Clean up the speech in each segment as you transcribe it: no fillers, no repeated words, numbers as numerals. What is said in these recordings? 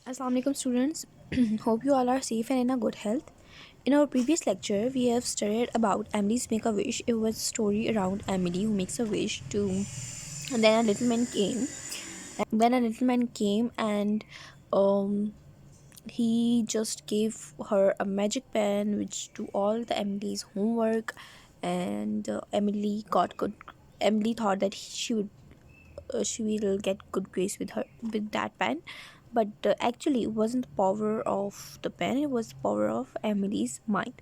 Assalamualaikum students. Hope you all are safe and in a good health. In our previous lecture, we have studied about Emily's Make a Wish. It was a story around Emily who makes a wish to. And then a little man came. Then a little man came and um, he just gave her a magic pen which do all the Emily's homework, and Emily thought that she will get good grades with that pen, but actually it wasn't the power of the pen, it was the power of Emily's mind.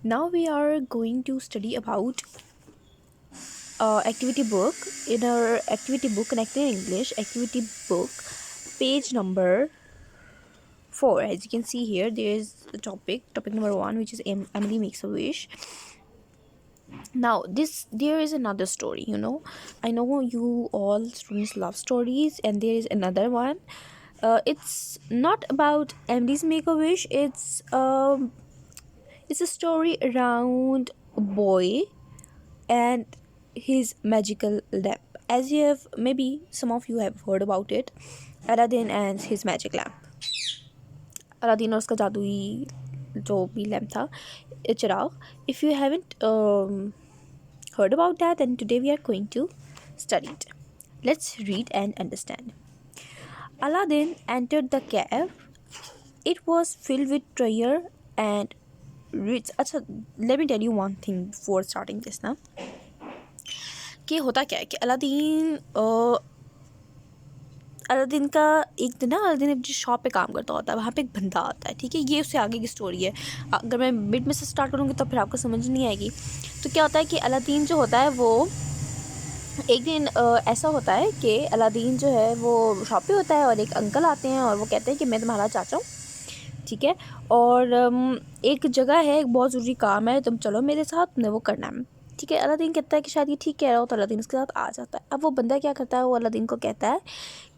Now we are going to study about activity book. In our activity book, Connected English activity book, page number 4, as you can see here, there is the topic number 1, which is Emily makes a wish. Now there is another story. I know you all students love stories, and there is another one. It's not about Emily's Make a Wish. It's a story around a boy and his magical lamp. As you have, maybe some of you have heard about it, Aladdin and his magic lamp. Aladdin और उसका जादुई जो भी lamp था, चिराग. If you haven't heard about that, then today we are going to study it. Let's read and understand. Aladdin entered the cave. It was filled with treasure and rich. अच्छा, let me tell you one thing before starting this ना, कि होता क्या है कि Aladdin का एक दिन ना, अलादीन अपनी शॉप पे काम करता होता है. वहाँ पे एक बंदा आता है, ठीक है. ये उससे आगे की स्टोरी है. अगर मैं मिड में से स्टार्ट करूँगी तो फिर आपको समझ नहीं आएगी. तो क्या होता है कि अलादीन जो होता है वो एक दिन ऐसा होता है कि अलादीन जो है वो शॉप पे होता है और एक अंकल आते हैं और वो कहते हैं कि मैं तुम्हारा चाचा हूँ, ठीक है. और एक जगह है, एक बहुत ज़रूरी काम है, तुम चलो मेरे साथ, तुमने वो करना है, ठीक है. अलादीन कहता है कि शायद ये ठीक कह रहा हो, तो अलादीन उसके साथ आ जाता है. अब वो बंदा क्या करता है, वो अलादीन को कहता है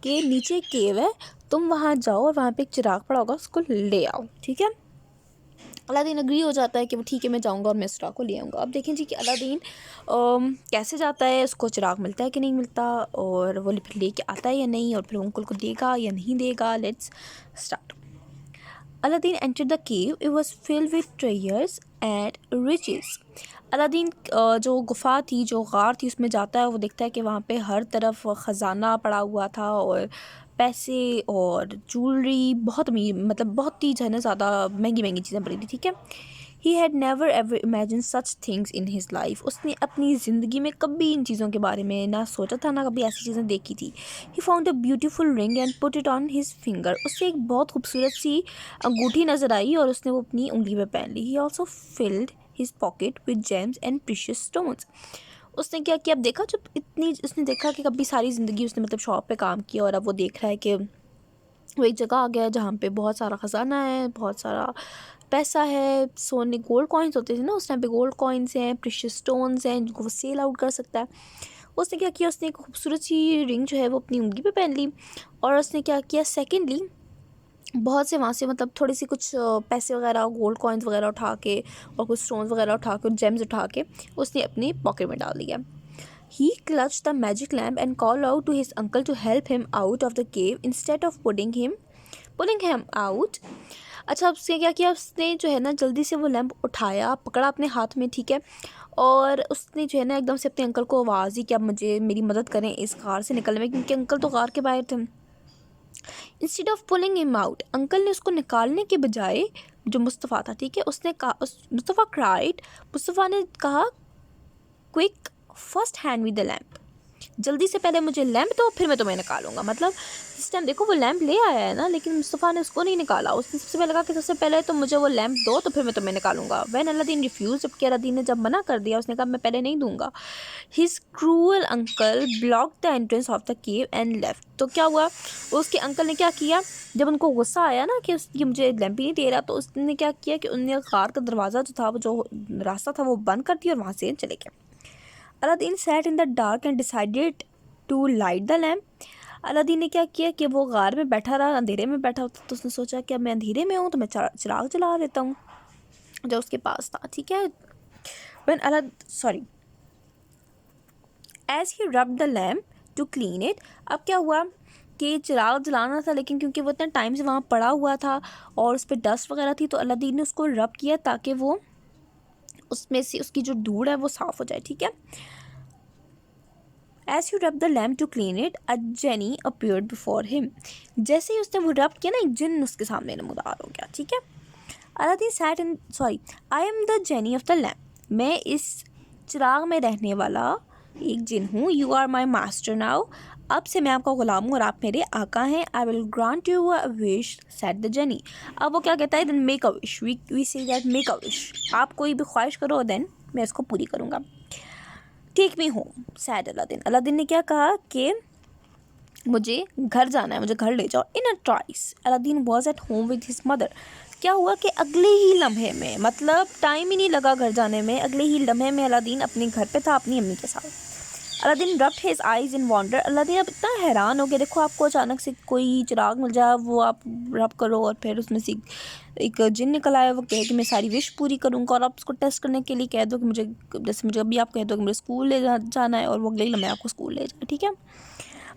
कि नीचे एक केव है, तुम वहाँ जाओ और वहाँ पे एक चिराग पड़ा होगा, उसको ले आओ, ठीक है. अलादीन अग्री हो जाता है कि वो ठीक है, मैं जाऊँगा और मैं चिराग को ले आऊँगा. अब देखें जी कि अलादीन कैसे जाता है, उसको चिराग मिलता है कि नहीं मिलता, और वो फिर लेके आता है या नहीं, और फिर अंकल को देगा या नहीं देगा. Let's start. Aladdin entered the cave. It was filled with treasures and riches. Aladdin जो गुफ़ा थी, जो गार थी, उसमें जाता है. वो देखता है कि वहाँ पे हर तरफ ख़जाना पड़ा हुआ था और पैसे और ज्वेलरी, बहुत अमीर, मतलब बहुत ही जो है ना ज़्यादा महंगी महंगी चीज़ें पड़ी थी, ठीक है. He had never ever imagine such things in his life. उसने अपनी ज़िंदगी में कभी इन चीज़ों के बारे में ना सोचा था, ना कभी ऐसी चीज़ें देखी थी. He found a beautiful ring and put it on his finger. उससे एक बहुत खूबसूरत सी अंगूठी नज़र आई और उसने वो अपनी उंगली में पहन ली. He also filled his pocket with gems and precious stones. उसने क्या किया, अब देखा, जब इतनी उसने देखा कि कभी सारी ज़िंदगी उसने मतलब शॉप पे काम किया, और अब वो देख रहा है कि वो एक जगह आ गया जहाँ पे बहुत सारा ख़जाना है, बहुत सारा पैसा है, सोने गोल्ड कॉइन्स होते थे ना उस टाइम पे, गोल्ड कॉइन्स हैं, प्रीशियस स्टोन्स हैं, जिनको वो सेल आउट कर सकता है. उसने क्या किया, उसने एक खूबसूरत सी रिंग जो है वो अपनी उंगली पे पहन ली. और उसने क्या किया, सेकेंडली बहुत से वहाँ से मतलब थोड़ी सी कुछ पैसे वगैरह, गोल्ड कॉइन्स वगैरह उठा के और कुछ स्टोन्स वगैरह उठा के, जेम्स उठा के उसने अपनी पॉकेट में डाल दिया. He clutched the magic lamp and called out to his uncle to help him out of the cave instead of pulling him out. अच्छा, उसने क्या किया, उसने जो है ना जल्दी से वो लैंप उठाया, पकड़ा अपने हाथ में, ठीक है. और उसने जो है ना एकदम से अपने अंकल को आवाज़ दी कि आप मेरी मदद करें इस कार से निकलने में, क्योंकि अंकल तो कार के बाहर थे. Instead of pulling him out, uncle ने उसको निकालने के बजाय, जो मुस्तफ़ा था, ठीक है, उसने कहा, मुस्तफ़ा ने कहा, quick first hand me the lamp. जल्दी से पहले मुझे लैम्प दो, फिर मैं तुम्हें निकालूंगा. मतलब इस टाइम देखो वो लैम्प ले आया है ना, लेकिन मुस्तफ़ा ने उसको नहीं निकाला. उसने सबसे पहले कहा कि सबसे पहले तो मुझे वो लैम्प दो, तो फिर मैं तुम्हें निकालूंगा. वैन अलादीन रिफ्यूज, जबकि अलादीन ने जब मना कर दिया, उसने कहा मैं पहले नहीं दूंगा. His cruel uncle block the entrance of the cave and left. तो क्या हुआ, उसके अंकल ने क्या किया, जब उनको गुस्सा आया ना कि ये मुझे लैम्प ही नहीं दे रहा, तो उसने क्या किया कि उन्होंने कार का दरवाज़ा जो था, वो जो रास्ता था, वो बंद कर दिया और वहाँ से चले गए. Aladdin sat in the dark and decided to light the lamp. Aladdin ने क्या किया कि वो गार में बैठा रहा, अंधेरे में बैठा होता, तो उसने सोचा कि अब मैं अंधेरे में हूँ तो मैं चिराग जला देता हूँ जो उसके पास था, ठीक है. As he rubbed the lamp to clean it, अब क्या हुआ कि चिराग जलाना था, लेकिन क्योंकि वो इतने टाइम से वहाँ पड़ा हुआ था और उस पर डस्ट वगैरह थी, तो अलादीन ने उसको रब किया ताकि वो उसमें से उसकी जो धूड़ है वो साफ़ हो जाए, ठीक है। As he rubbed the lamp to clean it, a genie appeared before him. जैसे ही उसने वो रब किया ना, एक जिन्न उसके सामने नमूदार हो गया, ठीक है। Aladdin sat in, sorry, I am the genie of the lamp. मैं इस चिराग में रहने वाला एक जिन हूँ. You are my master now. अब से मैं आपका गुलाम हूँ और आप मेरे आका हैं. I will grant you a wish, said the genie. अब वो क्या कहता है? Then make a wish. We say that make a wish. आप कोई भी ख्वाहिश करो, then मैं इसको पूरी करूँगा. Take me home, said Aladdin. Aladdin ने क्या कहा कि मुझे घर जाना है, मुझे घर ले जाओ. In a trice Aladdin was at home with his mother. क्या हुआ कि अगले ही लम्हे में, मतलब टाइम ही नहीं लगा घर जाने में, अगले ही लम्हे में अलादीन अपने घर पे था अपनी अम्मी के साथ. अलादीन रब्ड हिज आइज़ इन वॉन्डर. अलादीन अब इतना हैरान हो गया. देखो, आपको अचानक से कोई चिराग मिल जाए, वो आप रब करो और फिर उसमें से एक जिन निकल आया, वो कहे कि मैं सारी विश पूरी करूँगा, और आप उसको टेस्ट करने के लिए कह दो कि मुझे, जैसे मुझे अभी आप कह दो कि मुझे स्कूल ले जाना है, और वो अगले ही लम्हे आपको स्कूल ले जाए, ठीक है.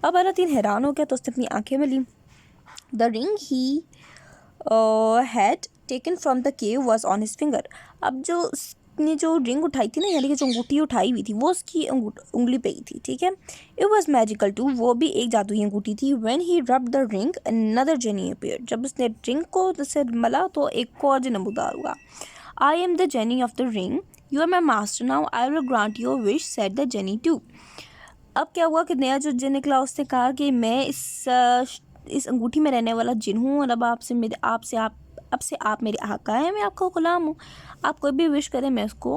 अब अलादीन हैरान हो गया, तो उसने अपनी आँखें मिली. The ring he had taken from the cave was on his finger. अब जो उसने जो रिंग उठाई थी ना, यानी कि जो अंगूठी उठाई हुई थी, वो उसकी उंगली पे ही थी, ठीक है. इट वॉज मैजिकल टू, वो भी एक जादुई अंगूठी थी. When he rubbed the ring another jenny appeared. जब उसने रिंग को जैसे मला, तो एक और जिन नमूदार हुआ. I am the genie of the ring, you are my master now, I will grant your wish, said the genie too. अब क्या हुआ कि नया जो जिन निकला, उसने कहा कि मैं इस अंगूठी में रहने वाला जिन हूँ, और अब अब से आप मेरे आका हैं, मैं आपका गुलाम हूँ. आप कोई भी विश करें, मैं उसको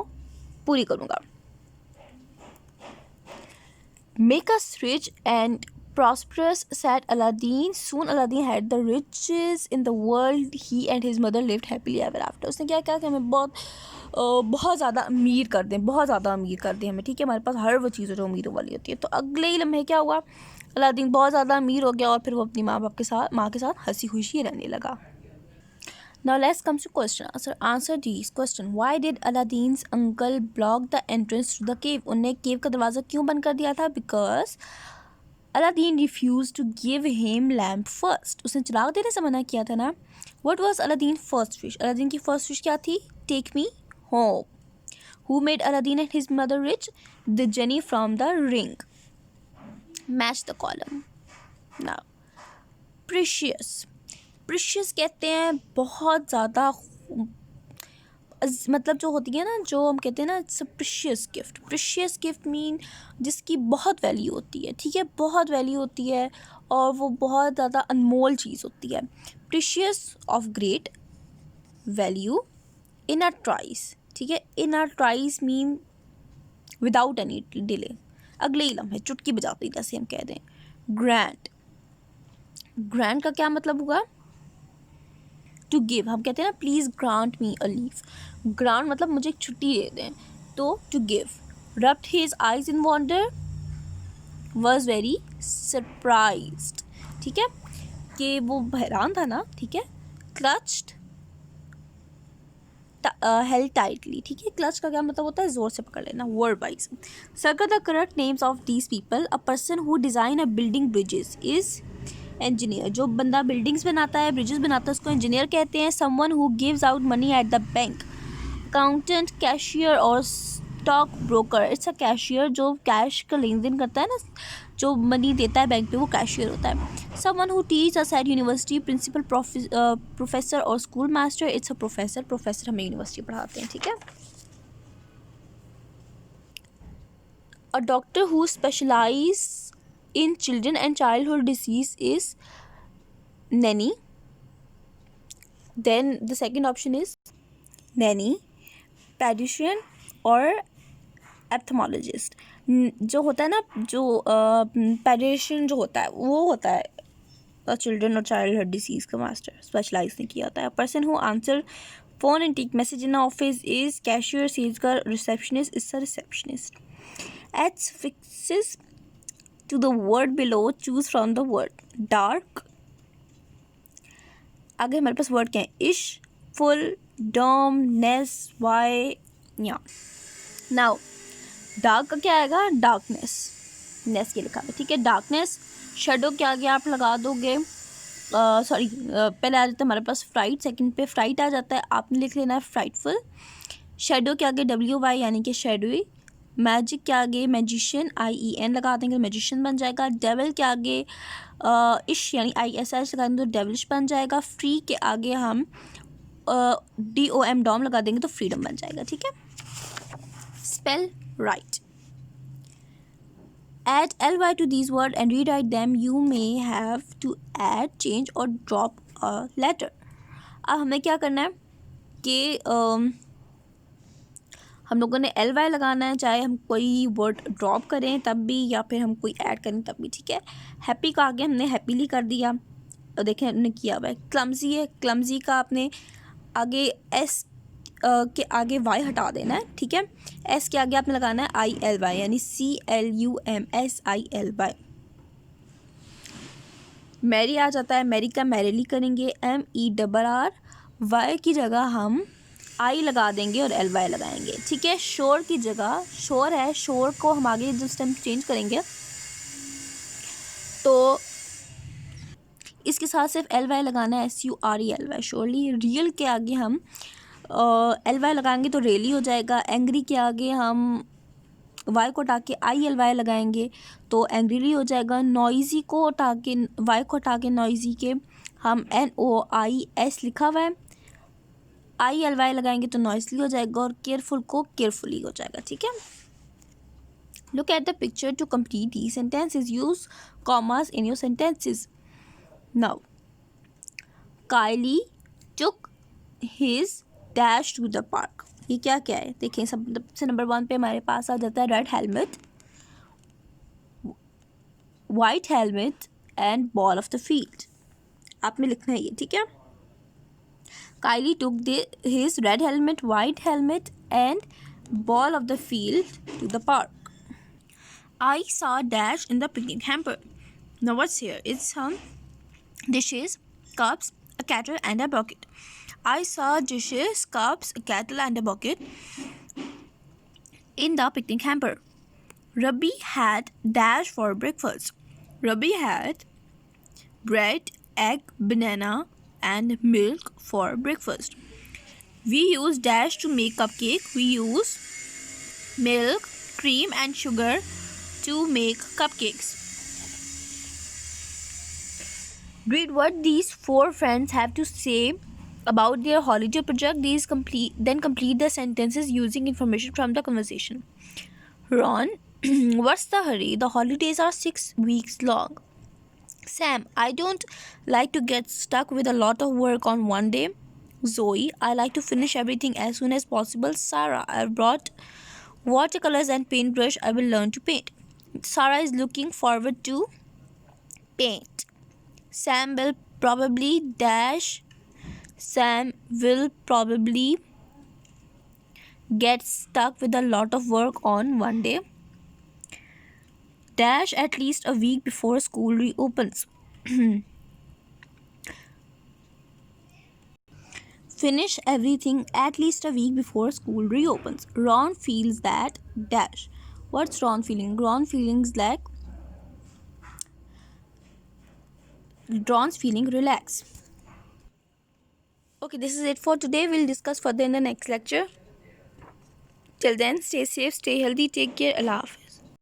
पूरी करूँगा. Make us rich and prosperous, said Aladdin. Soon Aladdin had the riches in the world. He and his mother lived happily ever after. उसने क्या कहा कि हमें बहुत ज़्यादा अमीर कर दें, बहुत ज़्यादा अमीर कर दें हमें, ठीक है. हमारे पास हर वो चीज़ जो अमीरों वाली होती है. तो अगले ही लम्हे क्या हुआ, अलादीन बहुत ज़्यादा अमीर हो गया, और फिर वो अपनी माँ के साथ हंसी खुशी रहने लगा. Now let's come to question answer. Answer D's question. Why did Aladdin's uncle block the entrance to the cave? उन्हें केव का दरवाज़ा क्यों बंद कर दिया था? Because Aladdin refused to give him lamp first. उसने चिराग देने से मना किया था ना. What was Aladdin's first wish? Aladdin की फर्स्ट विश क्या थी? Take me home. Who made Aladdin and his mother rich? The genie from the ring. Match the column. Now, precious. Precious कहते हैं बहुत ज़्यादा, मतलब जो होती है ना, जो हम कहते हैं ना, it's a precious gift. Precious gift mean जिसकी बहुत वैल्यू होती है, ठीक है, बहुत वैल्यू होती है, और वो बहुत ज़्यादा अनमोल चीज़ होती है. Precious of great value in a trice, ठीक है. In a trice mean without any delay, अगले ही लम्हे, चुटकी बजाती, जैसे हम कह दें. ग्रैंड, ग्रैंड का क्या मतलब हुआ? To give. हम कहते हैं ना, please grant me a leave. Grant मतलब मुझे एक छुट्टी दे दें, तो to give. Rubbed his eyes in wonder, was very surprised, ठीक है, कि वो हैरान था ना, ठीक है. क्लच्ड, हेल्ड टाइटली, ठीक है. क्लच का क्या मतलब होता है? ज़ोर से पकड़ लेना, word wise. Circle the correct names of these people. A person who design a building bridges is engineer. जो बंदा बिल्डिंग्स बनाता है, ब्रिजेस बनाता है, उसको इंजीनियर कहते हैं. Someone who gives out money at the bank. Accountant, cashier और stock broker. It's a cashier, जो कैश का लेन देन करता है ना, जो मनी देता है बैंक पे, वो कैशियर होता है. Someone who teach us at university. Principal, professor और school master. It's a professor. Professor हमें यूनिवर्सिटी पढ़ाते हैं, ठीक है. A doctor who specialise in children and childhood disease is nanny. Then the second option is nanny, pediatrician और ophthalmologist. जो होता है ना, जो pediatrician जो होता है, वो होता है चिल्ड्रन और चाइल्डहुड डिसीज़ का मास्टर, स्पेशलाइज ने किया होता है. Person who answer phone and take message in office is cashier. Sales का receptionist is a receptionist. H fixes to the word below, choose from the word. Dark, आगे हमारे पास word क्या है? इश, फुल, डॉम, नेस, वाई, या. Now dark का क्या आएगा? डार्कनेस. नेस के लिखा है, ठीक है. डार्कनेस, शेडो के आगे आप लगा दोगे सॉरी पहले आ जाता है हमारे पास फ्राइट, सेकंड पे फ्राइट आ जाता है, आपने लिख लेना है फ्राइटफुल। शेडो के आगे WY यानी कि शेडोई। मैजिक के आगे मैजिशियन IEN लगा देंगे तो मैजिशियन बन जाएगा। डेविल के आगे इश यानी ISH लगा देंगे तो डेविलिश बन जाएगा। फ्री के आगे हम DOM डॉम लगा देंगे तो फ्रीडम बन जाएगा। ठीक है, spell right. Add ly to these words and rewrite them. You may have to add, change or drop a letter. अब हमें क्या करना है कि हम लोगों ने ly लगाना है, चाहे हम कोई वर्ड ड्रॉप करें तब भी या फिर हम कोई ऐड करें तब भी। ठीक है, हैप्पी का आगे हमने हैप्पीली कर दिया, देखें हमने किया हुआ है। क्लमजी है, क्लमजी का आपने आगे S के आगे Y हटा देना है। ठीक है, S के आगे आपने लगाना है ILY यानी CLUMSILY। मैरी आ जाता है, मैरी का मैरिली करेंगे MERR, Y की जगह हम I लगा देंगे और LY लगाएंगे। ठीक है, शोर की जगह शोर है, शोर को हम आगे जिस टाइम चेंज करेंगे तो इसके साथ सिर्फ LY लगाना है, SURELY श्योरली। रियल के आगे हम LY लगाएंगे तो रेली हो जाएगा। एंग्री के आगे हम Y को हटा के ILY लगाएंगे तो एंग्रीली हो जाएगा। नॉइज़ी को हटा के Y को हटा के नॉइज़ी के हम NOIS लिखा हुआ है, ILY लगाएंगे तो नॉइसली हो जाएगा और केयरफुल को केयरफुली हो जाएगा। ठीक है, look at the picture to complete the sentences, use commas in your sentences. Now Kylie took his dash to the park. ये क्या क्या है देखें, सबसे नंबर 1 पे हमारे पास आ जाता है red helmet, white helmet and ball off the field. आपने लिखना है ये। ठीक है, Kylie took his red helmet, white helmet and ball off the field to the park. I saw dash in the picnic hamper. Now what's here? It's some dishes, cups, a kettle and a bucket. I saw dishes, cups, a kettle and a bucket in the picnic hamper. Rabbi had dash for breakfast. Rabbi had bread, egg, banana and milk for breakfast. We use dash to make cupcake. We use milk, cream and sugar to make cupcakes. Read what these 4 friends have to say about their holiday project. Then complete the sentences using information from the conversation. Ron, what's the hurry? The holidays are 6 weeks long. Sam, I don't like to get stuck with a lot of work on one day. Zoe, I like to finish everything as soon as possible. Sarah, I've brought watercolors and paintbrush. I will learn to paint. Sarah is looking forward to paint. Sam will probably get stuck with a lot of work on one day. Dash at least a week before school reopens. Finish everything at least a week before school reopens. Ron feels that dash. What's Ron feeling? Ron's feeling relaxed. Okay, this is it for today. We'll discuss further in the next lecture. Till then, stay safe, stay healthy, take care. Allah Hafiz.